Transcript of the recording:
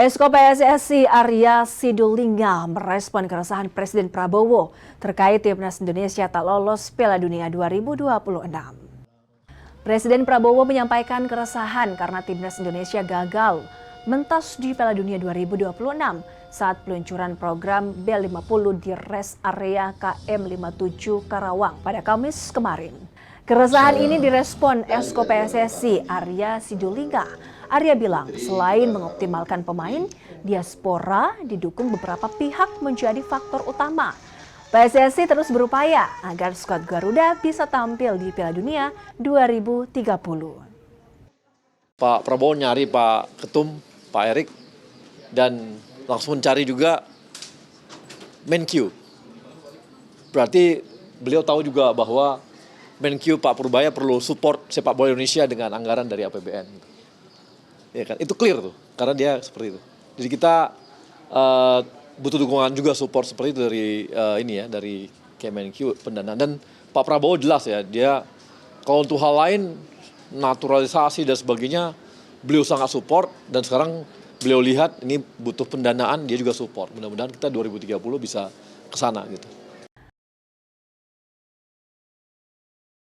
Esko PSSI Arya Sidulinga merespon keresahan Presiden Prabowo terkait timnas Indonesia tak lolos Piala Dunia 2026. Presiden Prabowo menyampaikan keresahan karena timnas Indonesia gagal mentas di Piala Dunia 2026 saat peluncuran program B50 di Rest Area KM 57 Karawang pada Kamis kemarin. Keresahan ini direspon Esko PSSI Arya Sidulinga. Arya bilang selain mengoptimalkan pemain, diaspora didukung beberapa pihak menjadi faktor utama. PSSI terus berupaya agar skuad Garuda bisa tampil di Piala Dunia 2030. Pak Prabowo nyari Pak Ketum, Pak Erik, dan langsung mencari juga Menkyu. Berarti beliau tahu juga bahwa Menkyu Pak Purbaya perlu support sepak bola Indonesia dengan anggaran dari APBN. Ya kan, itu clear tuh, karena dia seperti itu. Jadi kita butuh dukungan juga support seperti itu dari Kemenkyu pendanaan. Dan Pak Prabowo jelas ya, dia kalau untuk hal lain naturalisasi dan sebagainya beliau sangat support, dan sekarang beliau lihat ini butuh pendanaan, dia juga support. Mudah-mudahan kita 2030 bisa ke sana gitu.